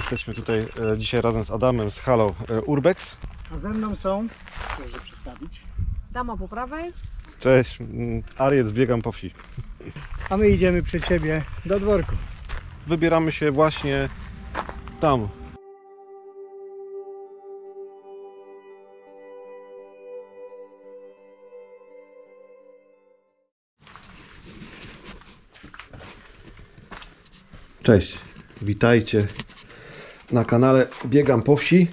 Jesteśmy tutaj dzisiaj razem z Adamem z Halo Urbex. A ze mną są, proszę przedstawić. Dama po prawej. Cześć, Ariel, biegam po wsi. A my idziemy przed siebie do dworku. Wybieramy się właśnie tam. Cześć, witajcie na kanale Biegam po wsi.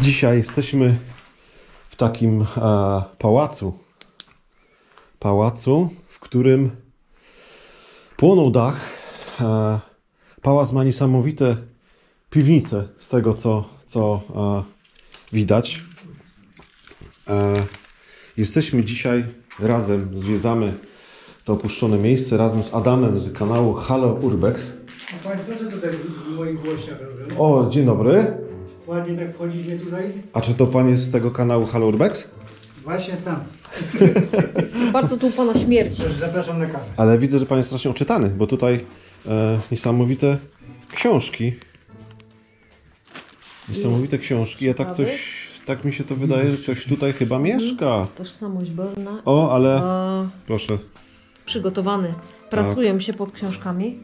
Dzisiaj jesteśmy w takim pałacu, w którym płonął dach. Pałac ma niesamowite piwnice z tego co widać. Jesteśmy dzisiaj razem, zwiedzamy to opuszczone miejsce razem z Adamem z kanału Halo Urbex. A Państwo co tutaj w moich głościach robią? O, dzień dobry. Ładnie tak wchodzicie tutaj? A czy to pan jest z tego kanału Halo Urbex? Właśnie stąd. Bardzo tu pana śmierdzi. Zapraszam na kawę. Ale widzę, że pan jest strasznie oczytany, bo tutaj niesamowite książki. Niesamowite książki. Ja tak coś, tak mi się to wydaje, że ktoś tutaj chyba mieszka. Tożsamość Berna. O, ale proszę. Przygotowany. Prasują się pod książkami.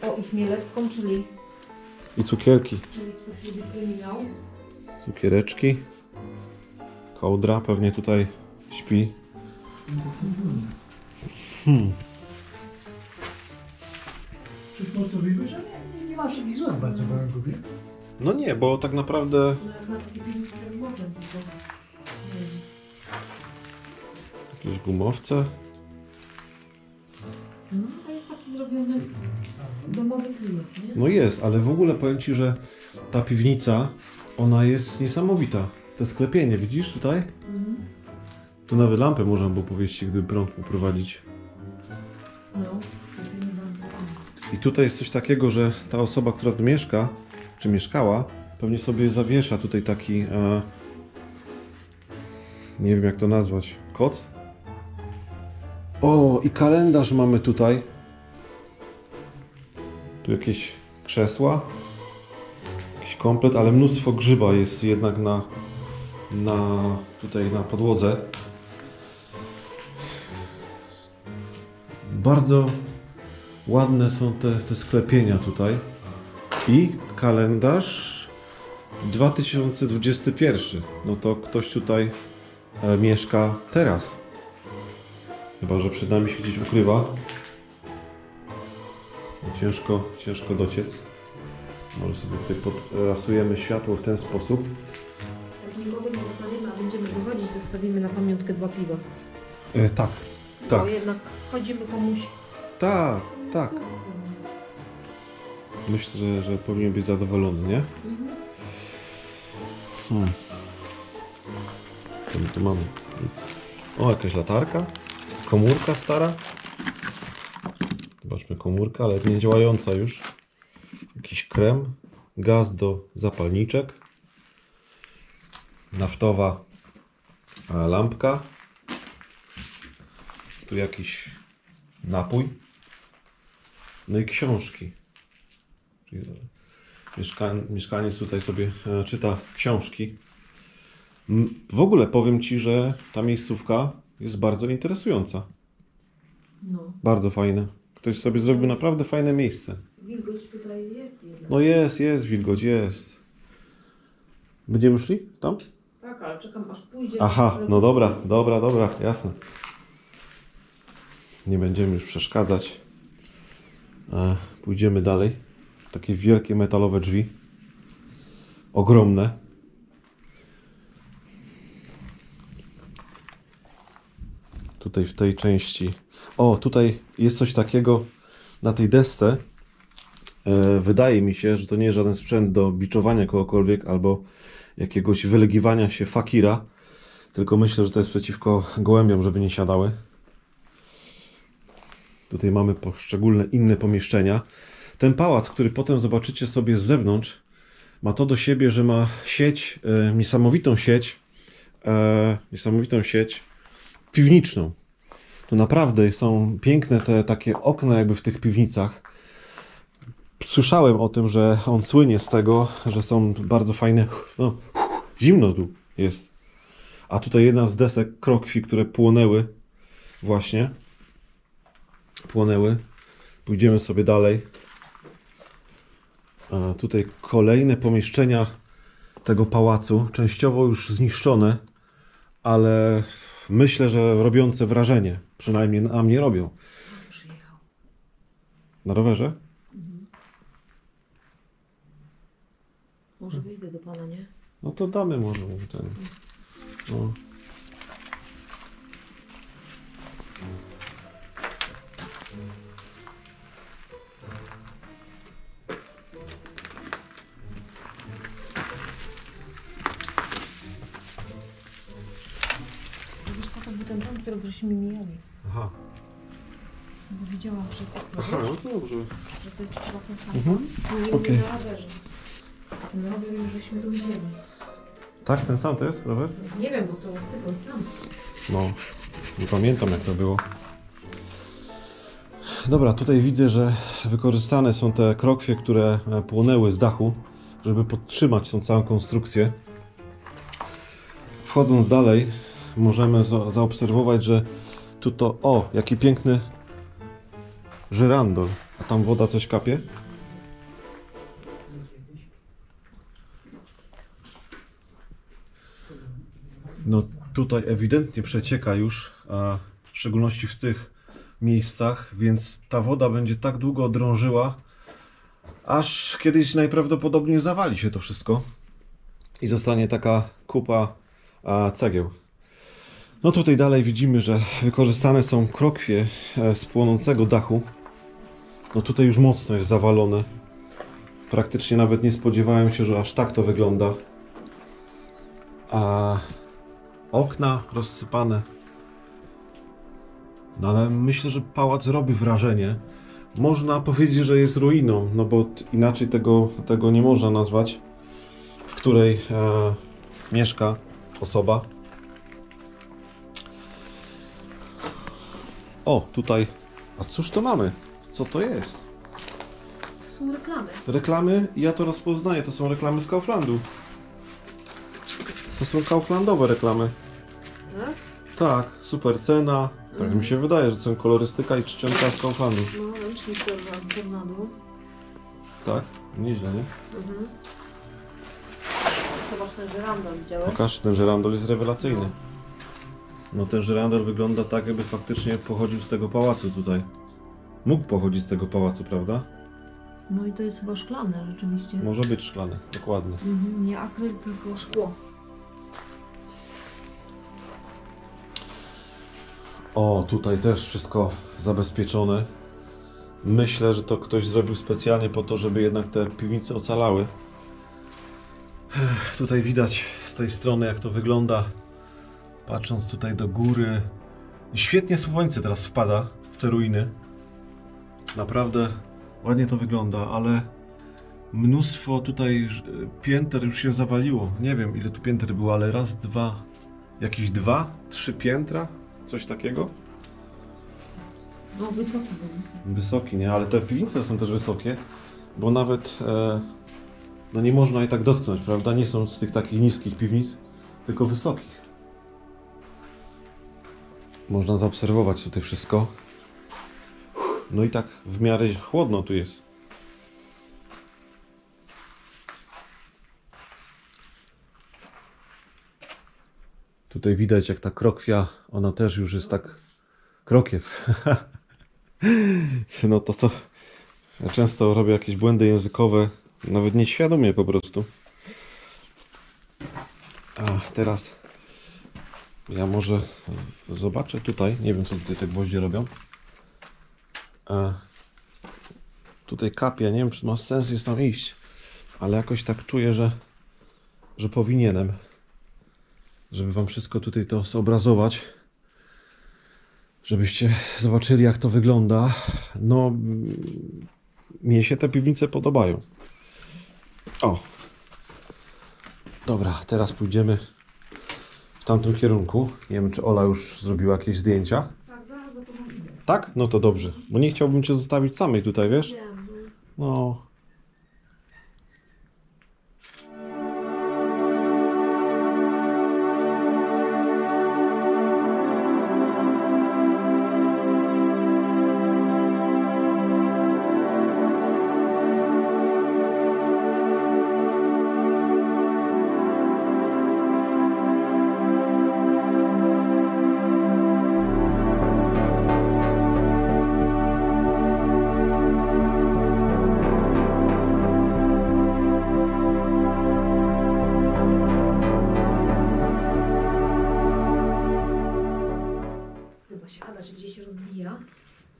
O, i Chmielewską, czyli I cukierki. ktoś lubi kryminał. Cukiereczki. Kołdra pewnie tutaj śpi. Przysposobimy, że nie masz takich złych bardzo w Anguwie. No nie, bo tak naprawdę No jak na takie piwnice moczem tylko. jakieś gumowce. No, to jest taki zrobiony domowy klimat, nie? No jest, ale w ogóle powiem Ci, że ta piwnica, ona jest niesamowita. Te sklepienie, widzisz tutaj? Mhm. Tu nawet lampę można było powiesić, gdyby prąd poprowadzić. No, sklepienie bardzo ładne. I tutaj jest coś takiego, że ta osoba, która tu mieszka, czy mieszkała, pewnie sobie zawiesza tutaj taki, nie wiem jak to nazwać, koc? O, i kalendarz mamy tutaj. Tu jakieś krzesła, jakiś komplet, ale mnóstwo grzyba jest jednak tutaj na podłodze. Bardzo ładne są te sklepienia tutaj. I kalendarz 2021. No to ktoś tutaj mieszka teraz. Chyba że przed nami się gdzieś ukrywa. Ciężko dociec. Może sobie tutaj podrasujemy światło w ten sposób. Jak nikogo nie zostawimy, a będziemy wychodzić, zostawimy na pamiątkę 2 piwa. Tak. Bo jednak chodzimy komuś. Tak. Myślę, że powinien być zadowolony, nie? Co my tu mamy? Nic. O, jakaś latarka. Komórka stara. Zobaczmy, komórka, ale nie działająca już. Jakiś krem. Gaz do zapalniczek. Naftowa lampka. Tu jakiś napój. No i książki. Czyli mieszkaniec tutaj sobie czyta książki. W ogóle powiem Ci, że ta miejscówka jest bardzo interesująca. No. Bardzo fajne. Ktoś sobie zrobił naprawdę fajne miejsce. Wilgoć tutaj jest jednak. No jest wilgoć, jest. Będziemy szli tam? Tak, ale czekam aż pójdzie. Aha, no dobra, jasne. Nie będziemy już przeszkadzać. Pójdziemy dalej. Takie wielkie metalowe drzwi. Ogromne. Tutaj w tej części. O, tutaj jest coś takiego na tej desce. Wydaje mi się, że to nie jest żaden sprzęt do biczowania kogokolwiek albo jakiegoś wylegiwania się fakira. Tylko myślę, że to jest przeciwko gołębiom, żeby nie siadały. Tutaj mamy poszczególne inne pomieszczenia. Ten pałac, który potem zobaczycie sobie z zewnątrz, ma to do siebie, że ma sieć, niesamowitą sieć piwniczą. Tu naprawdę są piękne te takie okna jakby w tych piwnicach. Słyszałem o tym, że on słynie z tego, że są bardzo fajne... No, zimno tu jest. A tutaj jedna z desek krokwi, które płonęły. Właśnie. Płonęły. Pójdziemy sobie dalej. A tutaj kolejne pomieszczenia tego pałacu. Częściowo już zniszczone, ale myślę, że robiące wrażenie. Przynajmniej na mnie robią. Przyjechał. Na rowerze? Może wyjdę do pana, nie? No to damy może mu ten. No. Wiesz co, to był ten dom, który żeśmy mijali. Aha. Bo widziałam przez okno, Aha, wiesz, no to dobrze. że to jest chyba ten sam Mhm. dom. Nie Okej. na rowerze. Ten rower już żeśmy tu widzieli. Tak, ten sam to jest rower? Nie wiem, bo to ty byłeś sam. No, nie pamiętam jak to było. Dobra, tutaj widzę, że wykorzystane są te krokwie, które płonęły z dachu, żeby podtrzymać tą całą konstrukcję. Wchodząc dalej, możemy zaobserwować, że tu to... O, jaki piękny żyrandol. A tam woda coś kapie? No tutaj ewidentnie przecieka już, a w szczególności w tych miejscach, więc ta woda będzie tak długo drążyła, aż kiedyś najprawdopodobniej zawali się to wszystko i zostanie taka kupa cegieł. No tutaj dalej widzimy, że wykorzystane są krokwie z płonącego dachu. No tutaj już mocno jest zawalone. Praktycznie nawet nie spodziewałem się, że aż tak to wygląda. A okna rozsypane. No ale myślę, że pałac robi wrażenie. Można powiedzieć, że jest ruiną, no bo inaczej tego nie można nazwać, w której mieszka osoba. O, tutaj. A cóż to mamy? Co to jest? To są reklamy. Reklamy? Ja to rozpoznaję. To są reklamy z Kauflandu. To są kauflandowe reklamy. Tak? Tak, super cena. Tak mi się wydaje, że to są kolorystyka i czcionka z Kauflandu. No, ręcznik tornadu. Tak, nieźle, nie? Mhm. Zobacz ten żyrandol, widziałeś? Pokaż, ten żyrandol jest rewelacyjny. No ten żyrandol wygląda tak, jakby faktycznie pochodził z tego pałacu tutaj. Mógł pochodzić z tego pałacu, prawda? No i to jest chyba szklane rzeczywiście. Może być szklany, dokładnie. Mhm, nie akryl, tylko szkło. O, tutaj też wszystko zabezpieczone. Myślę, że to ktoś zrobił specjalnie po to, żeby jednak te piwnice ocalały. Tutaj widać z tej strony, jak to wygląda. Patrząc tutaj do góry. Świetnie słońce teraz wpada w te ruiny. Naprawdę ładnie to wygląda, ale mnóstwo tutaj pięter już się zawaliło. Nie wiem, ile tu pięter było, ale raz, dwa, jakieś 2, 3 piętra? Coś takiego? No wysoki był. Wysoki, nie? Ale te piwnice są też wysokie, bo nawet no nie można je tak dotknąć, prawda? Nie są z tych takich niskich piwnic, tylko wysokich. Można zaobserwować tutaj wszystko. No i tak w miarę chłodno tu jest. Tutaj widać, jak ta krokwia, ona też już jest tak... Krokiew. No to co? Ja często robię jakieś błędy językowe, nawet nieświadomie po prostu. A teraz ja może zobaczę tutaj, nie wiem co tutaj te gwoździe robią. Tutaj kapie, nie wiem czy ma sens jest tam iść, ale jakoś tak czuję, że powinienem, żeby wam wszystko tutaj to zobrazować. Żebyście zobaczyli, jak to wygląda. No, mnie się te piwnice podobają. O. Dobra, teraz pójdziemy w tamtym kierunku. Nie wiem, czy Ola już zrobiła jakieś zdjęcia. Tak, zaraz za tobą idę. Tak? No to dobrze. Bo nie chciałbym cię zostawić samej tutaj, wiesz? Wiem, No,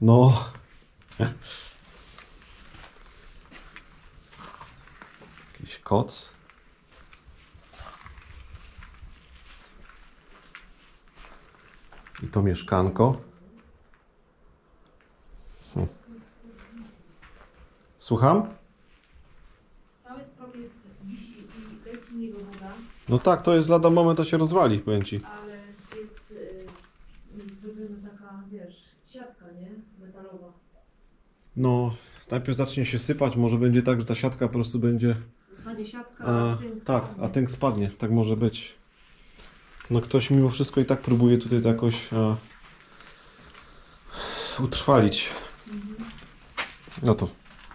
No. Jakiś koc. I to mieszkanko. Słucham? Cały strop jest wisi i leci niego woda, No tak, to jest lada moment, to się rozwali, powiem ci. ale jest zrobiona taka, wiesz, siatka, nie? Metalowa. No, najpierw zacznie się sypać, może będzie tak, że ta siatka po prostu będzie... Zostanie siatka, a tynk tak, spadnie. a tynk spadnie, tak może być. No ktoś mimo wszystko i tak próbuje tutaj to jakoś utrwalić. No to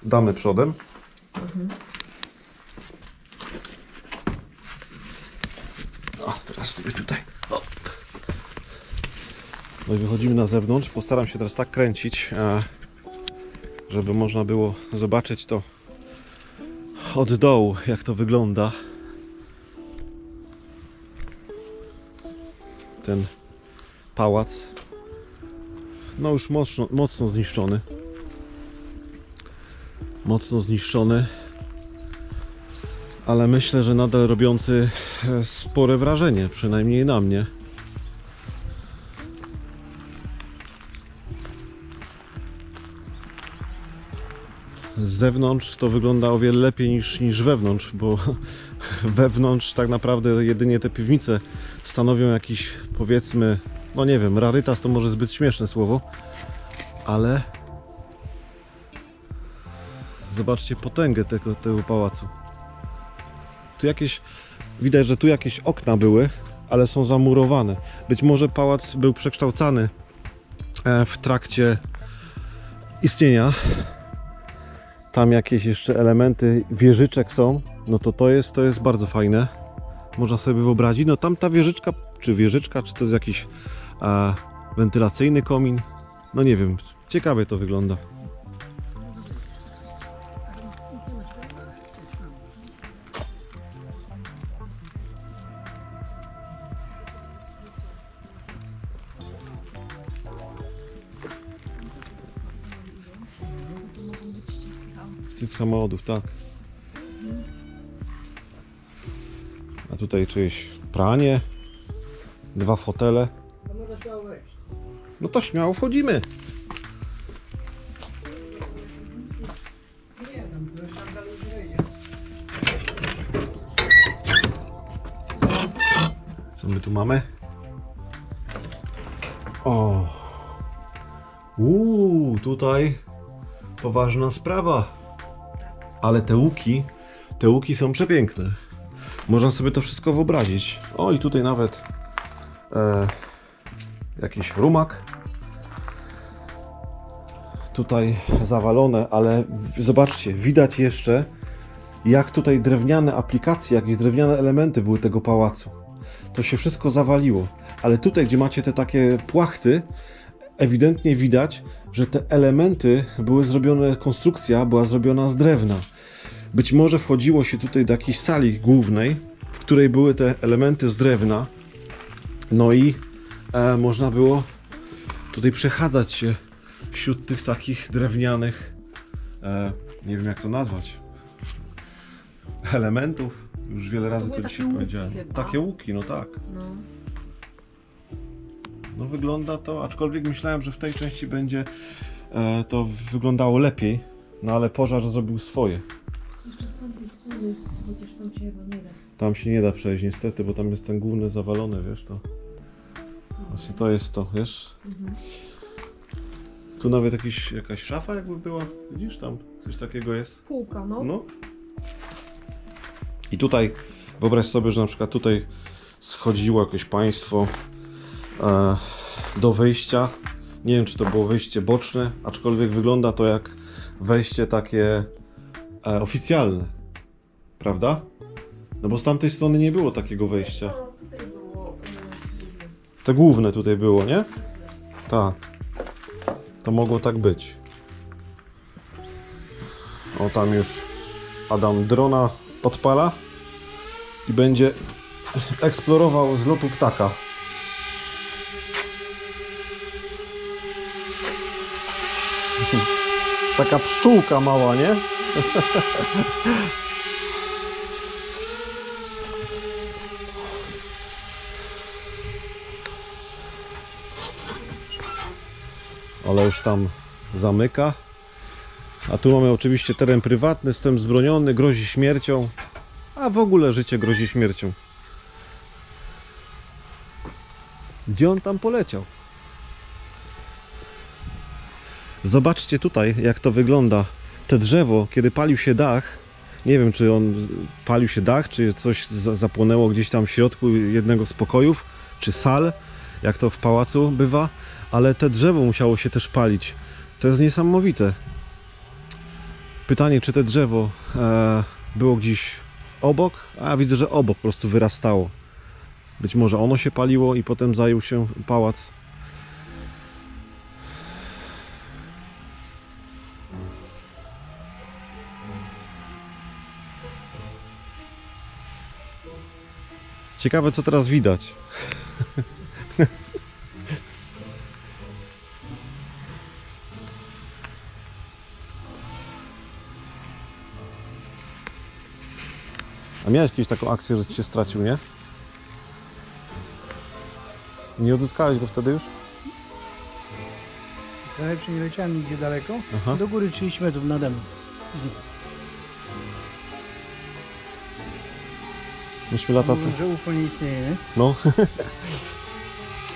damy przodem. O, teraz sobie tutaj. O. No i wychodzimy na zewnątrz. Postaram się teraz tak kręcić, żeby można było zobaczyć to od dołu, jak to wygląda. Ten pałac. No już mocno zniszczony. Mocno zniszczony. Ale myślę, że nadal robiący spore wrażenie, przynajmniej na mnie. Z zewnątrz to wygląda o wiele lepiej niż wewnątrz, bo wewnątrz tak naprawdę jedynie te piwnice stanowią jakiś, powiedzmy, no nie wiem, rarytas to może zbyt śmieszne słowo, ale zobaczcie potęgę tego pałacu. Tu jakieś, widać, że tu jakieś okna były, ale są zamurowane. Być może pałac był przekształcany w trakcie istnienia. Tam jakieś jeszcze elementy wieżyczek są, no to jest bardzo fajne. Można sobie wyobrazić, no tam ta wieżyczka, czy to jest jakiś wentylacyjny komin, no nie wiem, ciekawie to wygląda. Z tych samochodów, tak. A tutaj czyjeś pranie, 2 fotele. To można śmiało wejść. No to śmiało wchodzimy. Nie, tam dalej nie wejdzie. Co my tu mamy? O! Tutaj poważna sprawa. Ale te łuki są przepiękne. Można sobie to wszystko wyobrazić. O, i tutaj nawet jakiś rumak. Tutaj zawalone, ale zobaczcie, widać jeszcze, jak tutaj drewniane aplikacje, jakieś drewniane elementy były tego pałacu. To się wszystko zawaliło. Ale tutaj, gdzie macie te takie płachty, ewidentnie widać, że te elementy były zrobione, konstrukcja była zrobiona z drewna. Być może wchodziło się tutaj do jakiejś sali głównej, w której były te elementy z drewna. No i można było tutaj przechadzać się wśród tych takich drewnianych, nie wiem jak to nazwać, elementów. Już wiele razy to dzisiaj powiedziałem. Takie łuki, no tak. No wygląda to, aczkolwiek myślałem, że w tej części będzie to wyglądało lepiej, no ale pożar zrobił swoje. Jeszcze stąd jest góry, chociaż tam się chyba nie da. Tam się nie da przejść niestety, bo tam jest ten główny zawalony, wiesz to. Właśnie to jest to, wiesz? Tu nawet jakaś szafa jakby była, widzisz tam, coś takiego jest. Półka, no. No. I tutaj wyobraź sobie, że na przykład tutaj schodziło jakieś państwo do wyjścia. Nie wiem, czy to było wejście boczne, aczkolwiek wygląda to jak wejście takie oficjalne. Prawda? No bo z tamtej strony nie było takiego wejścia. No, tutaj było Te główne tutaj było, nie? Tak. To mogło tak być. O, tam już Adam drona odpala i będzie eksplorował z lotu ptaka. Taka pszczółka mała, nie? Ale już tam zamyka. A tu mamy oczywiście teren prywatny, jestem zbroniony, grozi śmiercią. A w ogóle życie grozi śmiercią. Gdzie on tam poleciał? Zobaczcie tutaj, jak to wygląda. Te drzewo, kiedy palił się dach, nie wiem, czy palił się dach, czy coś zapłonęło gdzieś tam w środku jednego z pokojów, czy sal, jak to w pałacu bywa, ale te drzewo musiało się też palić. To jest niesamowite. Pytanie, czy te drzewo było gdzieś obok? A widzę, że obok po prostu wyrastało. Być może ono się paliło i potem zajął się pałac. Ciekawe, co teraz widać. A miałeś kiedyś taką akcję, że ci się stracił, nie? Nie odzyskałeś go wtedy już? Najlepsze nie leciałem nigdzie daleko. Aha. Do góry 30 metrów nade mną. Myśmy lata, Mówią, że UFO nie istnieje, nie? no.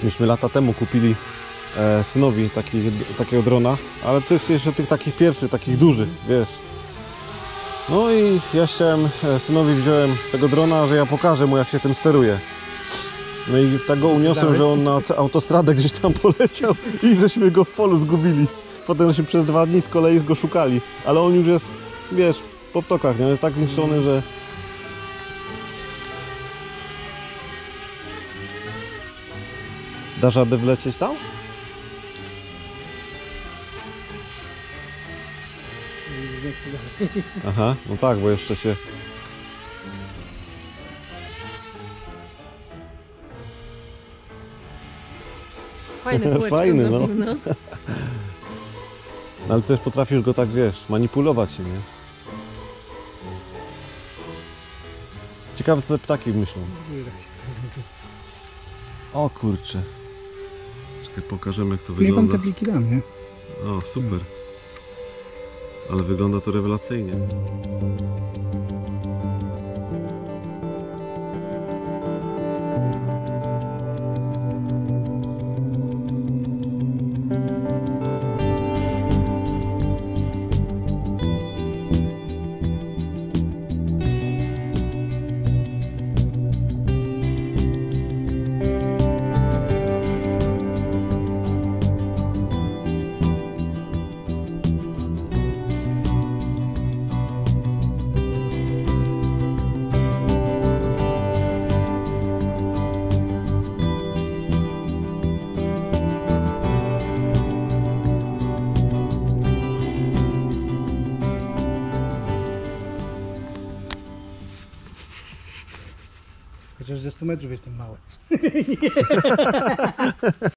Myśmy lata temu kupili synowi takiego drona, ale tych jeszcze tych takich pierwszych, takich dużych, wiesz. No i ja chciałem, synowi wziąłem tego drona, że ja pokażę mu, jak się tym steruje. No i tak go uniosłem, Dalej? że on na autostradę gdzieś tam poleciał i żeśmy go w polu zgubili. Potem żeśmy przez 2 dni z kolei go szukali, ale on już jest, wiesz, po ptokach, nie? On jest tak zniszczony, że... Dasz radę wlecieć tam? Nie chcę dalej. Aha, no tak, bo jeszcze się... Fajne kółeczko Fajny, no. zrobił, no. No ale też potrafisz go tak, wiesz, manipulować się, nie? Ciekawe, co te ptaki myślą. Z góry tak się zrzucił. O kurczę. Czekaj, pokażemy, jak to Niech wam wygląda. te pliki dam, nie? O, super. Ale wygląda to rewelacyjnie. Chociaż ze 100 metrów jestem mały.